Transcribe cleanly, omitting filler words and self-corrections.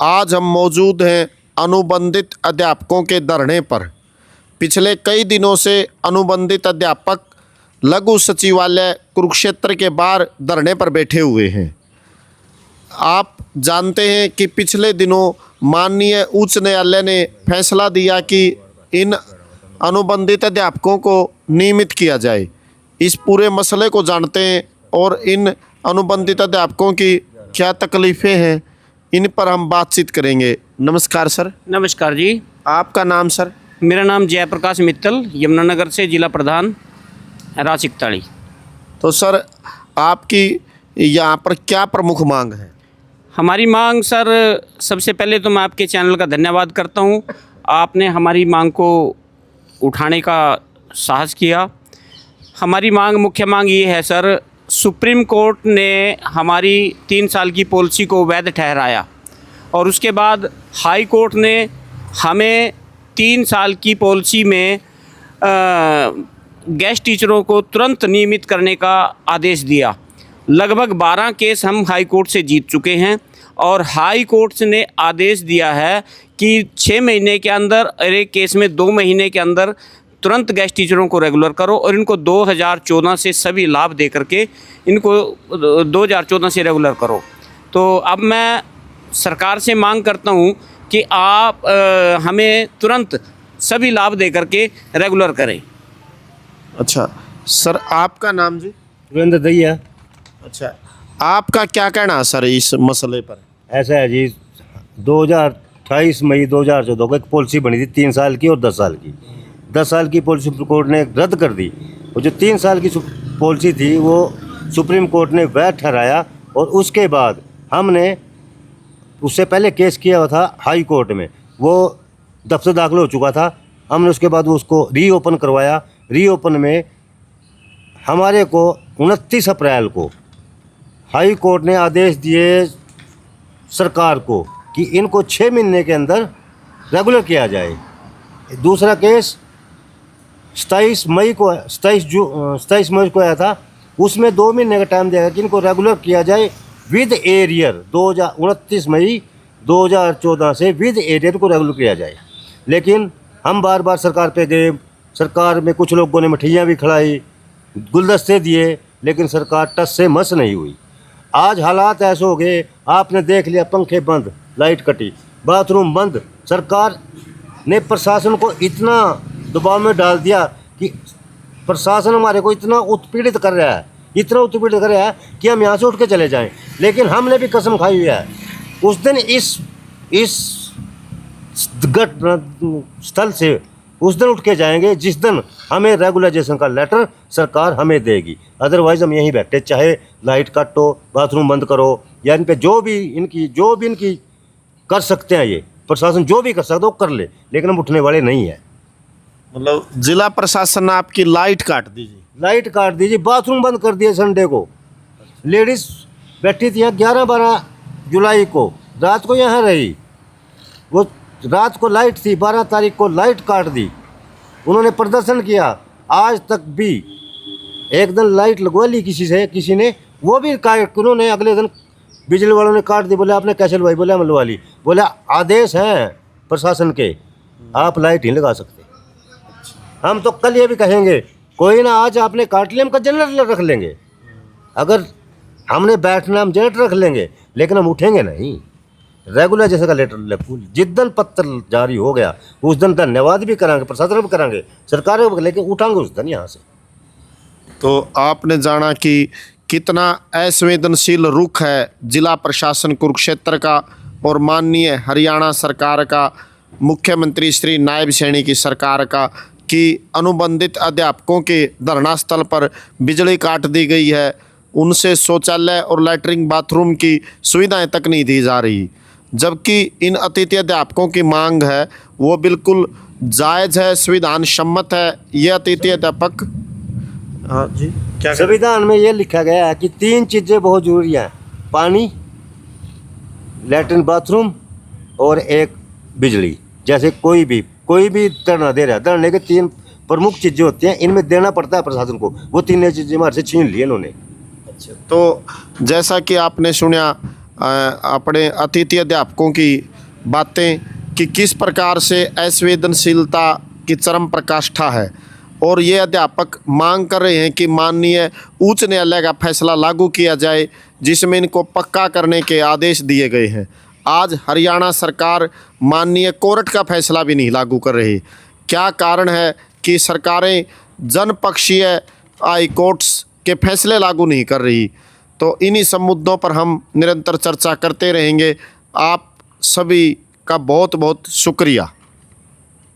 आज हम मौजूद हैं अनुबंधित अध्यापकों के धरने पर। पिछले कई दिनों से अनुबंधित अध्यापक लघु सचिवालय कुरुक्षेत्र के बाहर धरने पर बैठे हुए हैं। आप जानते हैं कि पिछले दिनों माननीय उच्च न्यायालय ने फैसला दिया कि इन अनुबंधित अध्यापकों को नियमित किया जाए। इस पूरे मसले को जानते हैं और इन अनुबंधित अध्यापकों की क्या तकलीफ़ें हैं, इन पर हम बातचीत करेंगे। नमस्कार सर। नमस्कार जी। आपका नाम सर? मेरा नाम जयप्रकाश मित्तल, यमुनानगर से जिला प्रधान रासिकताड़ी। तो सर, आपकी यहाँ पर क्या प्रमुख मांग है? हमारी मांग सर, सबसे पहले तो मैं आपके चैनल का धन्यवाद करता हूँ। आपने हमारी मांग को उठाने का साहस किया। हमारी मांग, मुख्य मांग ये है सर, सुप्रीम कोर्ट ने हमारी 3 साल की पॉलिसी को वैध ठहराया और उसके बाद हाई कोर्ट ने हमें 3 साल की पॉलिसी में गेस्ट टीचरों को तुरंत नियमित करने का आदेश दिया। लगभग 12 केस हम हाई कोर्ट से जीत चुके हैं और हाई कोर्ट ने आदेश दिया है कि 6 महीने के अंदर और एक केस में 2 महीने के अंदर तुरंत गेस्ट टीचरों को रेगुलर करो और इनको 2014 से सभी लाभ दे करके इनको 2014 से रेगुलर करो। तो अब मैं सरकार से मांग करता हूं कि आप हमें तुरंत सभी लाभ दे करके रेगुलर करें। अच्छा सर, आपका नाम जी? वीरेंद्र दैया। अच्छा, आपका क्या कहना है सर इस मसले पर? ऐसा है जी, 2028 मई 2014 को एक पॉलिसी बनी थी 3 साल की और 10 साल की। 10 साल की पॉलिसी सुप्रीम कोर्ट ने रद्द कर दी और जो 3 साल की पॉलिसी थी वो सुप्रीम कोर्ट ने वैध ठहराया और उसके बाद हमने उससे पहले केस किया हुआ था हाई कोर्ट में, वो दफ्तर दाखिल हो चुका था। हमने उसके बाद उसको रीओपन करवाया। रीओपन में हमारे को 29 अप्रैल को हाई कोर्ट ने आदेश दिए सरकार को कि इनको 6 महीने के अंदर रेगुलर किया जाए। दूसरा केस 27 मई को आया था, उसमें 2 महीने का टाइम दिया गया कि इनको रेगुलर किया जाए विद एरियर। 29 मई 2014 से विद एरियर को रेगुलर किया जाए। लेकिन हम बार बार सरकार पे गए, सरकार में कुछ लोगों ने मिठाइयाँ भी खिलाई, गुलदस्ते दिए, लेकिन सरकार टस से मस नहीं हुई। आज हालात ऐसे हो गए, आपने देख लिया, पंखे बंद, लाइट कटी, बाथरूम बंद। सरकार ने प्रशासन को इतना दबाव में डाल दिया कि प्रशासन हमारे को इतना उत्पीड़ित कर रहा है कि हम यहाँ से उठ के चले जाएं। लेकिन हमने भी कसम खाई हुई है, उस दिन इस घटना स्थल से उस दिन उठ के जाएंगे जिस दिन हमें रेगुलराइजेशन का लेटर सरकार हमें देगी। अदरवाइज़ हम यहीं बैठे, चाहे लाइट काटो, बाथरूम बंद करो, या इन पे जो भी इनकी कर सकते हैं, ये प्रशासन जो भी कर सकता है वो कर ले, लेकिन हम उठने वाले नहीं हैं। मतलब जिला प्रशासन ने आपकी लाइट काट दीजिए, बाथरूम बंद कर दिए। संडे को लेडीज़ बैठी थी 11-12 जुलाई को, रात को यहाँ रही, वो रात को लाइट थी, 12 तारीख को लाइट काट दी। उन्होंने प्रदर्शन किया, आज तक भी एक दिन लाइट लगवा ली किसी ने, वो भी काट, उन्होंने अगले दिन बिजली वालों ने काट दी। बोले आपने कैसे लगवाई? बोले हम लगवा ली। बोले आदेश हैं प्रशासन के, आप लाइट नहीं लगा सकते। हम तो कल ये भी कहेंगे, कोई ना, आज आपने काट लिया, हम कल जनरेटर रख लेंगे। अगर हमने बैठना, हम जनरेटर रख लेंगे, लेकिन हम उठेंगे नहीं। रेगुलर जैसे का लेटर जिस दिन पत्र जारी हो गया उस दिन धन्यवाद भी करांगे, प्रशासन भी करांगे, सरकार भी, लेकिन उठाएंगे उस दिन यहाँ से। तो आपने जाना कि कितना असंवेदनशील रुख है जिला प्रशासन कुरुक्षेत्र का और माननीय हरियाणा सरकार का, मुख्यमंत्री श्री नायब सैनी की सरकार का, कि अनुबंधित अध्यापकों के धरना स्थल पर बिजली काट दी गई है, उनसे शौचालय और लैट्रिन बाथरूम की सुविधाएं तक नहीं दी जा रही, जबकि इन अतिथि अध्यापकों की मांग है वो बिल्कुल जायज़ है, संविधान सम्मत है। ये अतिथि अध्यापक, हाँ जी, क्या संविधान में ये लिखा गया है कि 3 चीज़ें बहुत ज़रूरी हैं, पानी, लैट्रिन बाथरूम और एक बिजली। जैसे कोई भी धरना दे रहा है, धरने के 3 प्रमुख चीज़ें होती हैं, इनमें देना पड़ता है प्रशासन को। वो 3 चीज़ें हमारे से छीन ली इन्होंने। अच्छा, तो जैसा कि आपने सुना, अपने अतिथि अध्यापकों की बातें कि किस प्रकार से असंवेदनशीलता की चरम प्रकाष्ठा है और ये अध्यापक मांग कर रहे हैं कि माननीय उच्च न्यायालय का फैसला लागू किया जाए जिसमें इनको पक्का करने के आदेश दिए गए हैं। आज हरियाणा सरकार माननीय कोर्ट का फैसला भी नहीं लागू कर रही। क्या कारण है कि सरकारें जनपक्षीय हाई कोर्ट्स के फैसले लागू नहीं कर रही? तो इन्हीं सब मुद्दों पर हम निरंतर चर्चा करते रहेंगे। आप सभी का बहुत बहुत शुक्रिया।